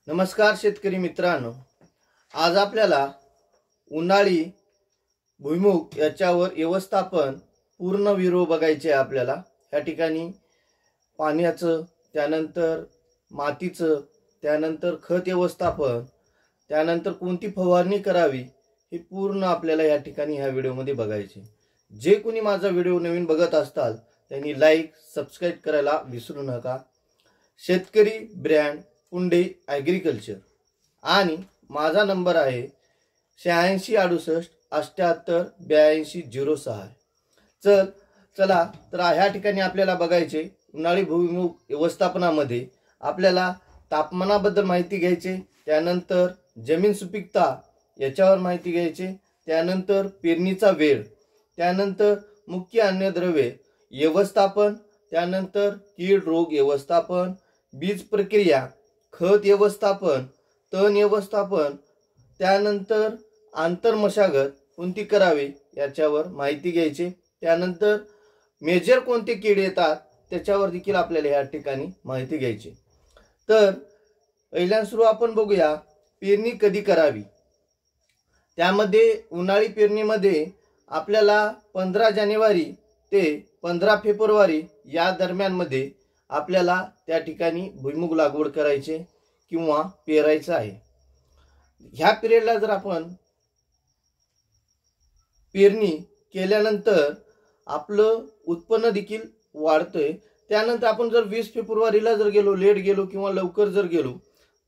नमस्कार शेतकरी मित्रांनो, आज आपल्याला उन्हाळी भुईमूग याच्यावर व्यवस्थापन पूर्ण व्हिडिओ बघायचे आहे। आपल्याला या ठिकाणी पाण्याचं, त्यानंतर मातीचं, त्यानंतर खत व्यवस्थापन, त्यानंतर कोणती फवारणी करावी हे पूर्ण आपल्याला या ठिकाणी ह्या व्हिडिओमध्ये बघायचे। जे कोणी माझा व्हिडिओ नवीन बघत असताल त्यांनी लाईक सबस्क्राइब करायला विसरू नका। शेतकरी ब्रँड पुंडे ॲग्रिकल्चर आणि माझा नंबर आहे 8668788206। चला तर ह्या ठिकाणी आपल्याला बघायचे उन्हाळी भुईमूग व्यवस्थापनामध्ये आपल्याला तापमानाबद्दल माहिती घ्यायची, त्यानंतर जमीन सुपीकता याच्यावर माहिती घ्यायची, त्यानंतर पेरणीचा वेळ, त्यानंतर मुख्य अन्नद्रव्ये व्यवस्थापन, त्यानंतर कीड रोग व्यवस्थापन, बीज प्रक्रिया, खत व्यवस्थापन, तण व्यवस्थापन, त्यानंतर आंतर मशागत कोणती करावी याच्यावर माहिती घ्यायची, त्यानंतर मेजर कोणते कीड येतात त्याच्यावर देखील आपल्याला या ठिकाणी माहिती घ्यायची। तर पहिल्यांदा आपण बघूया पेरणी कधी करावी। त्यामध्ये उन्हाळी पेरणीमध्ये आपल्याला 15 जानेवारी ते 15 फेब्रुवारी या दरम्यान मध्ये आपल्याला त्या ठिकाणी भुईमूग लागवड करायचे किंवा पेरायचं आहे। ह्या पिरियडला जर आपण पेरणी केल्यानंतर आपलं उत्पन्न देखील वाढतंय। त्यानंतर आपण जर 20 फेब्रुवारीला जर गेलो, लेट गेलो किंवा लवकर जर गेलो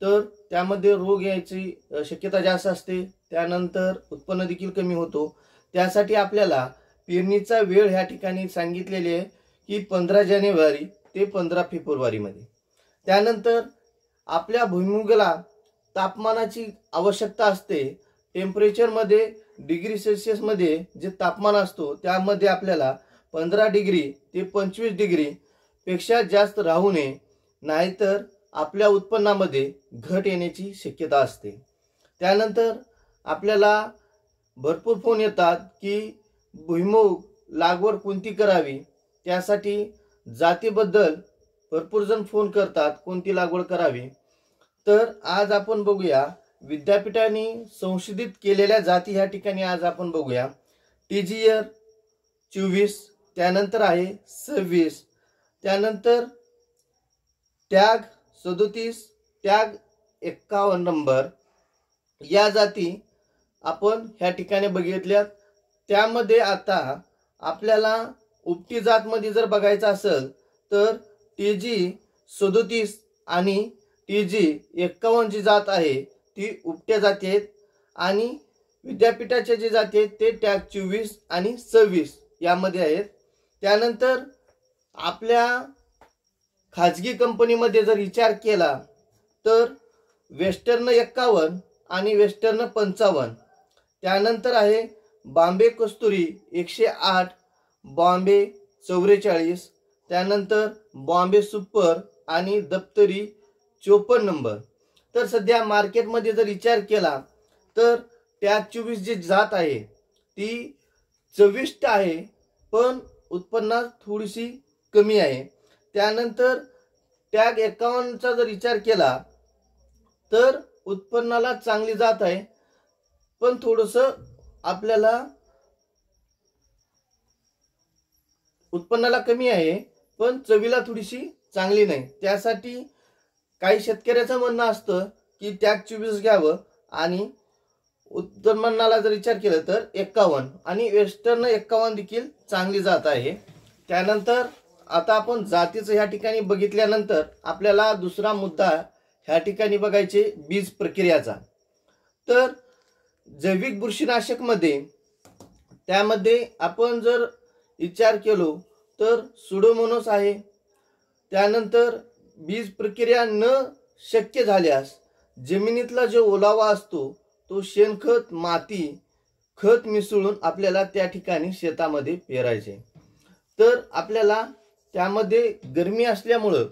तर त्यामध्ये रोग यायची शक्यता जास्त असते, त्यानंतर उत्पन्न देखील कमी होतो। त्यासाठी आपल्याला पेरणीचा वेळ ह्या ठिकाणी सांगितलेले आहे की 15 जानेवारी ते 15 फेब्रुवारी मध्ये। त्यानंतर आपल्या भुईमुगाला तापमानाची आवश्यकता असते। टेम्परेचर मध्ये डिग्री सेल्सिअस मध्ये जे तापमान असतो त्यामध्ये आपल्याला 15 डिग्री ते 25 डिग्री पेक्षा जास्त राहू नये, नाहीतर आपल्या उत्पन्नामध्ये घट येण्याची शक्यता असते। त्यानंतर आपल्याला भरपूर फोन येतात की भुईमूग लागवड कोणती करावी, त्यासाठी जातीबद्दल भरपूर जण फोन करतात कोणती लागवड करावी। तर आज आपण बघूया विद्यापीठाने संशोधित केलेल्या जाती ह्या ठिकाणी आज आपण बघूया। टीजीआर 24, त्यानंतर आहे 26, त्यानंतर टॅग 37, टॅग 51 नंबर या जाती आपण ह्या ठिकाणी बघितल्यात। त्यामध्ये आता आपल्याला उपटी जात मध्ये जर बघायचं असेल तर टीजी 37 आणि टीजी 51 जी जात आहे ती उपट्या जाती आहेत, आणि विद्यापीठाच्या जी जाती आहेत ते टॅग 24 आणि 26 यामध्ये आहेत। त्यानंतर आपल्या खाजगी कंपनीमध्ये जर विचार केला तर वेस्टर्न 51 आणि वेस्टर्न 55, त्यानंतर आहे बॉम्बे कस्तुरी 108, बॉम्बे 44, त्यानंतर बॉम्बे सुपर आणि दप्तरी 54 नंबर। तर सध्या मार्केटमध्ये जर विचार केला तर टॅग 24 जी जात आहे ती चविष्ट आहे पण उत्पन्नात थोडीशी कमी आहे। त्यानंतर टॅग 51 चा जर विचार केला तर उत्पन्नाला चांगली जात आहे पण थोडंसं आपल्याला उत्पन्नाला कमी आहे पण चवीला थोडीशी चांगली नाही। त्यासाठी काही शेतकऱ्याचं म्हणणं असतं की टॅग 24 घ्यावं, आणि उत्पन्नाला जर विचार केला तर 51 आणि वेस्टर्न 51 देखील चांगली जात आहे। त्यानंतर आता आपण जातीचं ह्या ठिकाणी बघितल्यानंतर आपल्याला दुसरा मुद्दा ह्या ठिकाणी बघायचे बीज प्रक्रियाचा। तर जैविक बुरशीनाशक मध्ये त्यामध्ये आपण जर विचार केलो तर सुडोमोनास आहे। त्यानंतर बीज प्रक्रिया न शक्य झाल्यास जमिनीतला जो ओलावा असतो तो शेणखत, माती, खत मिसळून आपल्याला त्या ठिकाणी शेतामध्ये पेरायचे। तर आपल्याला त्यामध्ये गरमी असल्यामुळे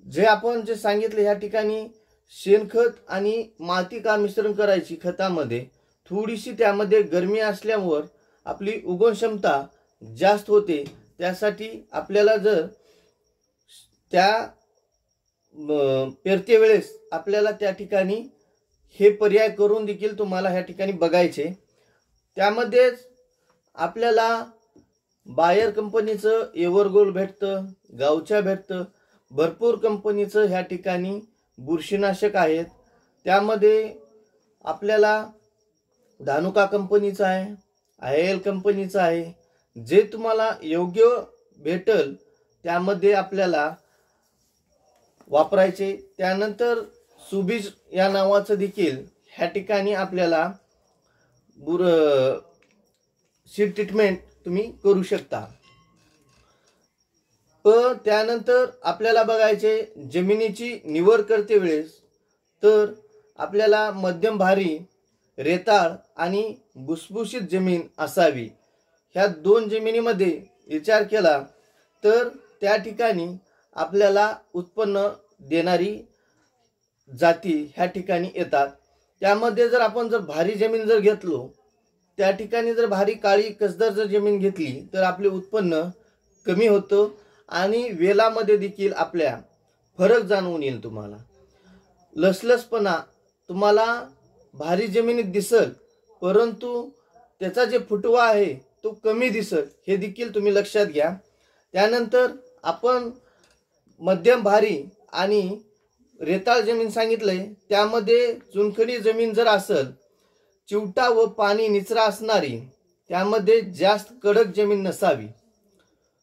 जे आपण जे सांगितले ह्या ठिकाणी शेणखत आणि माती का मिश्रण करायची खतामध्ये, थोडीशी त्यामध्ये गरमी असल्यामुळे आपली उगवण क्षमता जास्त होते। त्यासाठी आपल्याला जर त्या पेरते वेळेस आपल्याला त्या ठिकाणी हे पर्याय करून देखील तुम्हाला ह्या ठिकाणी बघायचे। त्यामध्येच आपल्याला बायर कंपनीचं एव्हरगोल्ड भेटतं, गावच्या भेटतं, भरपूर कंपनीचं ह्या ठिकाणी बुरशीनाशक आहेत। त्यामध्ये आपल्याला धानुका कंपनीचं आहे, IL कंपनीचं आहे, जे तुम्हाला योग्य भेटल त्यामध्ये आपल्याला वापरायचे। त्यानंतर सुबीज या नावाचं देखील ह्या ठिकाणी आपल्याला सीड ट्रीटमेंट तुम्ही करू शकता। पण त्यानंतर आपल्याला बघायचे जमिनीची निवड करते वेळेस, तर आपल्याला मध्यम भारी, रेताळ आणि भुसभुशीत जमीन असावी। ह्या दोन जमिनीमध्ये विचार केला तर त्या ठिकाणी आपल्याला उत्पन्न देणारी जाती ह्या ठिकाणी येतात। त्यामध्ये जर आपण भारी जमीन जर घेतलो, त्या ठिकाणी जर भारी काळी कसदार जर जमीन घेतली तर आपले उत्पन्न कमी होतं आणि वेलामध्ये देखील आपल्या फरक जाणवून येईल। तुम्हाला लसलसपणा तुम्हाला भारी जमिनीत दिसल, परंतु त्याचा जे फुटवा आहे तो कमी दिसल, हे देखील तुम्ही लक्षात घ्या। त्यानंतर आपण मध्यम भारी आणि रेताळ जमीन सांगितलंय, त्यामध्ये चुनखडी जमीन जर असेल, चिवटा व पाणी निचरा असणारी, त्यामध्ये जास्त कडक जमीन नसावी,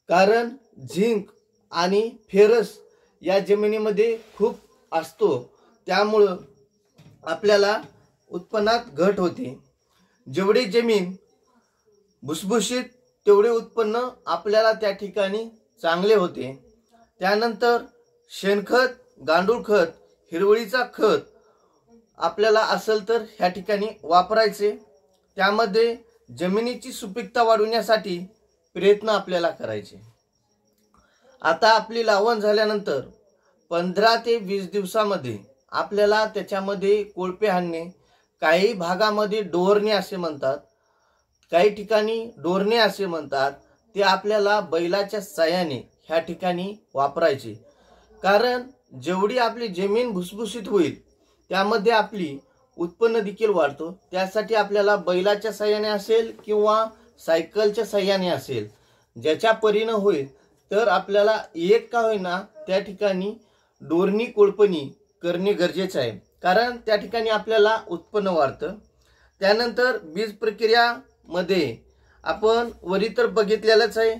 कारण झिंक आणि फेरस या जमिनीमध्ये खूप असतो, त्यामुळं आपल्याला उत्पन्नात घट होते। जेवढी जमीन भुसभुशीत तेवढे उत्पन्न आपल्याला त्या ठिकाणी चांगले होते। त्यानंतर शेणखत, गांडूळ खत, हिरवळीचा खत आपल्याला असेल तर ह्या ठिकाणी वापरायचे। त्यामध्ये जमिनीची सुपीकता वाढवण्यासाठी प्रयत्न आपल्याला करायचे। आता आपली लावण झाल्यानंतर 15 ते 20 दिवसामध्ये आपल्याला त्याच्यामध्ये कोळपे आणणे, काही भागामध्ये डोरणे असे म्हणतात, काही ठिकाणी डोरणे असे म्हणतात, ते आपल्याला बैलाच्या साहाय्याने ह्या ठिकाणी वापरायचे। कारण जेवढी आपली जमीन भुसभुशीत होईल त्यामध्ये आपली उत्पन्न देखील वाढतो। त्यासाठी आपल्याला बैलाच्या साहाय्याने असेल किंवा सायकलच्या साहाय्याने असेल, ज्याच्या परीने होईल तर आपल्याला एक का होईना त्या ठिकाणी डोरणी कोळपणी करणे गरजेचे आहे, कारण त्या ठिकाणी आपल्याला उत्पन्न वाढतं। त्यानंतर बीज प्रक्रिया मध्ये आपण वरी तर बघितलेलंच आहे,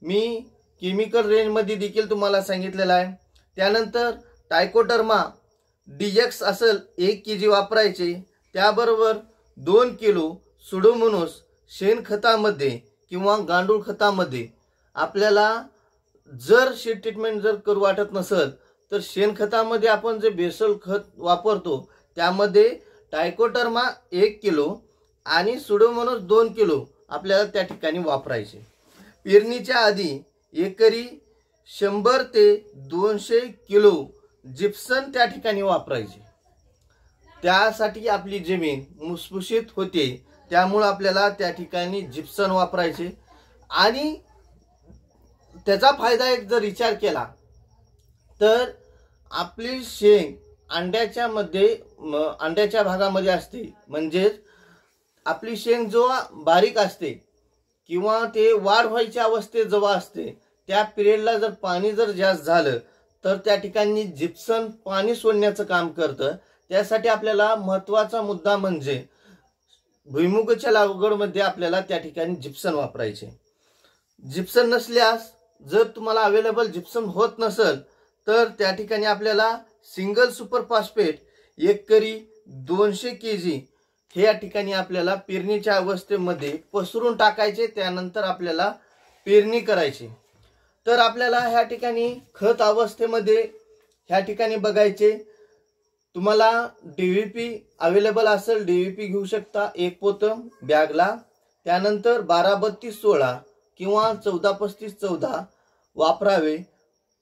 मी केमिकल रेंज मध्ये देखील तुम्हाला सांगितलेलं आहे। त्यानंतर टायकोडर्मा DX असेल 1 kg वापरायचे, त्याबरोबर 2 किलो सुडोमोनोस शेणखतामध्ये किंवा गांडूळ खतामध्ये आपल्याला जर सीड ट्रीटमेंट जर करू वाटत नसेल तर शेणखतामध्ये आपण जे बेसल खत वापरतो त्यामध्ये टायकोडर्मा 1 किलो आणि सुडोमोनोस 2 किलो आपल्याला त्या ठिकाणी वापरायचे। पेरणीच्या आधी एकरी 100 ते 200 किलो जिप्सम त्या ठिकाणी वापरायचे। त्यासाठी आपली जमीन भुसभुशीत होते, त्यामुळे आपल्याला त्या ठिकाणी जिप्सम वापरायचे। आणि त्याचा फायदा एक जर विचार केला तर आपली शेंग अंड्याच्या भागामध्ये असते, म्हणजे आपली शेंग जो बारीक असते किंवा ते वाढ व्हायच्या अवस्थेत जेव्हा असते, त्या पिरियडला जर पाणी जर जास्त झालं तर त्या ठिकाणी जिप्सम पाणी सोडण्याचं काम करतं। त्यासाठी आपल्याला महत्त्वाचा मुद्दा म्हणजे भुईमुगाच्या लागवडमध्ये आपल्याला त्या ठिकाणी जिप्सम वापरायचे। जिप्सम नसल्यास जर तुम्हाला अवेलेबल जिप्सम होत नसेल तर त्या ठिकाणी आपल्याला सिंगल सुपर फॉस्फेट एकरी 200 kg हे या ठिकाणी आपल्याला पेरणीच्या अवस्थेमध्ये पसरून टाकायचे। त्यानंतर आपल्याला पेरणी करायची। तर आपल्याला ह्या ठिकाणी खत अवस्थेमध्ये ह्या ठिकाणी बघायचे, तुम्हाला DVP अवेलेबल असेल DVP घेऊ शकता 1 पोतं बॅगला। त्यानंतर 12-32-16 किंवा 14-35-14 वापरावे।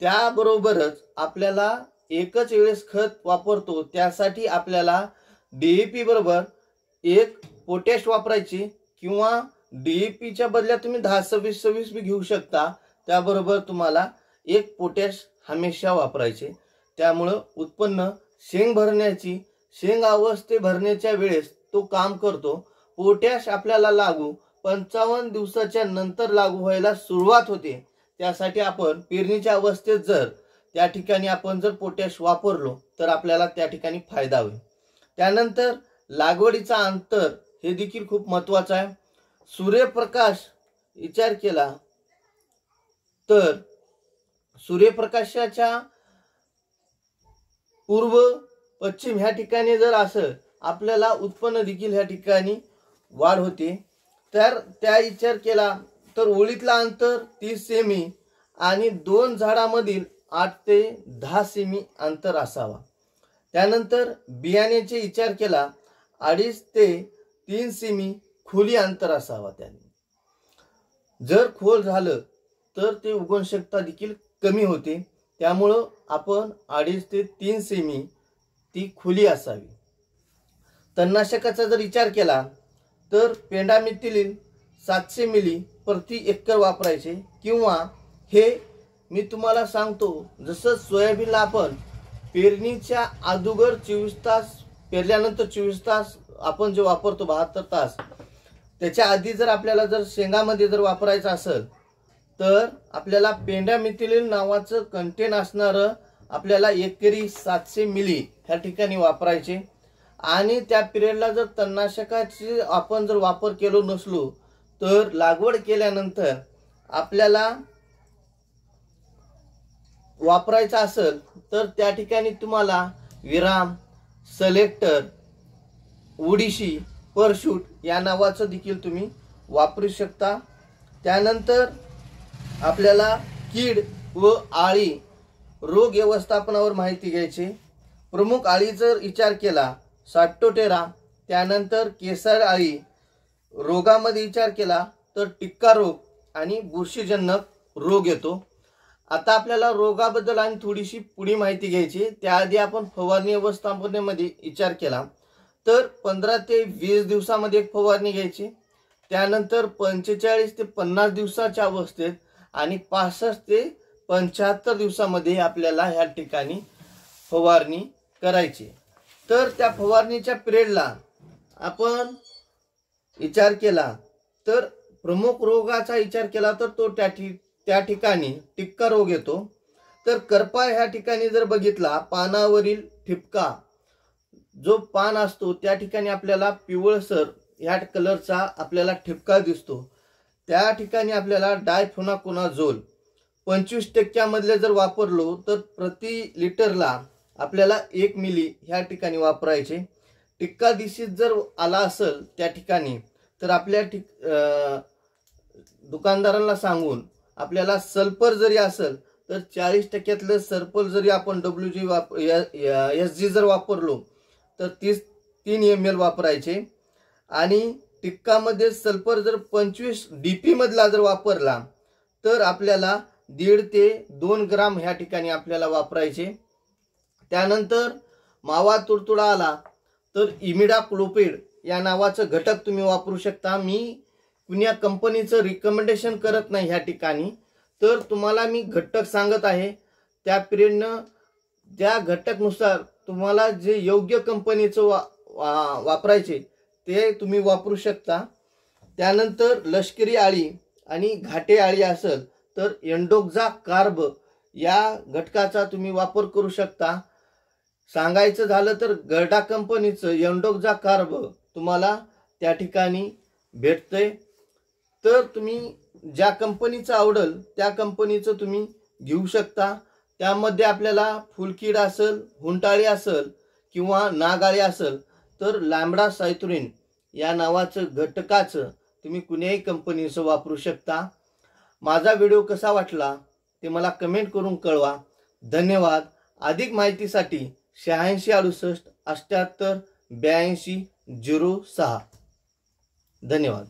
त्याबरोबरच आपल्याला एकच वेळेस खत वापरतो, त्यासाठी आपल्याला DAP बरोबर 1 पोटॅश वापरायची किंवा DAP च्या बदल्यात तुम्ही 10-26-26 बी घेऊ शकता। त्याबरोबर तुम्हाला 1 पोटॅश हमेशा वापरायचे। त्यामुळं उत्पन्न शेंग अवस्थे भरण्याच्या वेळेस तो काम करतो। पोटॅश आपल्याला लागू 55 दिवसाच्या नंतर लागू व्हायला सुरुवात होते। त्यासाठी आपण पेरणीच्या अवस्थेत जर त्या ठिकाणी आपण जर पोटॅश वापरलो तर आपल्याला त्या ठिकाणी फायदा होईल। त्यानंतर लागवडीचा अंतर हे देखील खूप महत्त्वाचं आहे। सूर्यप्रकाश विचार केला तर सूर्यप्रकाशाच्या पूर्व पश्चिम ह्या ठिकाणी जर असं आपल्याला उत्पन्न देखील ह्या ठिकाणी वाढ होते। तर त्या विचार केला तर ओळीतला अंतर 30 सेमी आणि 2 झाडामधील 8 ते 10 सेमी अंतर असावा। त्यानंतर बियाण्याचे विचार केला 2.5 ते 3 सेमी खोली अंतर असावा। त्याने जर खोल झालं तर ते उगवण शक्यता देखील कमी होते। त्यामुळं आपण 2.5 ते 3 सेमी ती खोली असावी। तणनाशकाचा जर विचार केला तर पेंडामिथिलिन 700 मिली प्रति एकर वापरायचे किंवा हे मी तुम्हाला सांगतो जसं सोयाबीनला आपण पेरणीच्या अगोदर 24 तास पेरल्यानंतर 24 तास आपण जे वापरतो 72 तास त्याच्या आधी जर आपल्याला जर शेंगामध्ये जर वापरायचं असेल तर आपल्याला पेंडामिथिलिन नावाचं कंटेन असणारं आपल्याला एकरी 700 मिली ह्या ठिकाणी वापरायचे। आणि त्या पिरियडला जर तणनाशकाची आपण जर वापर केलो नसलो तर लागवड केल्यानंतर आपल्याला वापरायचा असेल तर त्या ठिकाणी तुम्हाला विराम, सेलेक्टर, ओडिशी, परशूट या नावाचं देखील तुम्ही वापरू शकता। त्यानंतर आपल्याला कीड व आळी रोग व्यवस्थापनावर माहिती घ्यायची। प्रमुख आळीचा विचार केला साटोटेरा, त्यानंतर केसर आळी रोगामध्ये विचार केला तर टिक्का रोग आणि बुरशीजन्य रोग येतो। आता आपल्याला रोगाबद्दल आणि थोडीशी पुढी माहिती घ्यायची। त्याआधी आपण फवारणी व्यवस्थापनेमध्ये विचार केला तर 15 ते 20 दिवसामध्ये एक फवारणी घ्यायची। त्यानंतर 45 ते 50 दिवसाच्या अवस्थेत आणि 65 ते 75 दिवसामध्ये आपल्याला ह्या ठिकाणी फवारणी करायची। तर त्या फवारणीच्या पिरियडला आपण विचार केला तर प्रमुख रोगाचा विचार केला तर तो त्या ठिकाणी टिक्का रोग येतो। तर करपा ह्या ठिकाणी जर बघितला पानावरील ठिपका जो पान असतो त्या ठिकाणी आपल्याला पिवळसर ह्या कलरचा आपल्याला ठिपका दिसतो। त्या ठिकाणी आपल्याला डायफेनोकोनाझोल 25% मधले जर वापरलो तर प्रति लिटरला आपल्याला 1 मिली ह्या ठिकाणी वापरायचे। टिक्का दिशीत जर आला असेल त्या ठिकाणी तर आपल्या दुकानदारांना सांगून आपल्याला सल्फर जरी असेल तर 40% सल्फर जरी आपण SG जर वापरलो तर 3 ml वापरायचे। आणि टिक्कामध्ये सल्फर जर 25 DP मधला जर वापरला तर आपल्याला 1.5 ते 2 ग्राम ह्या ठिकाणी आपल्याला वापरायचे। त्यानंतर मावा तुडतुडा आला तर इमिडाक्लोपिड या नावाचं घटक तुम्ही वापरू शकता। मी कुण्या कंपनीचं रिकमेंडेशन करत नाही ह्या ठिकाणी, तर तुम्हाला मी घटक सांगत आहे। त्या पिरियडनं त्या घटकनुसार तुम्हाला जे योग्य कंपनीचं वापरायचे ते तुम्ही वापरू शकता। त्यानंतर लष्करी आळी आणि घाटे आळी असेल तर एंडोक्सा कार्ब या घटकाचा तुम्ही वापर करू शकता। सांगायचं झालं तर गर्डा कंपनीचं एंडोक्सा कार्ब तुम्हाला त्या ठिकाणी भेटतंय। तर तुम्ही ज्या कंपनीचं आवडेल त्या कंपनीचं तुम्ही घेऊ शकता। त्यामध्ये आपल्याला फुलकीड असेल, हुंटाळी असेल किंवा नागाळी असेल तर लॅम्बडा सायथ्रोइन या नावाचं घटकाचं तुम्ही कुणीही कंपनीचं वापरू शकता। माझा व्हिडिओ कसा वाटला ते मला कमेंट करून कळवा। धन्यवाद। अधिक माहितीसाठी 86 68 78 82 06 धन्यवाद।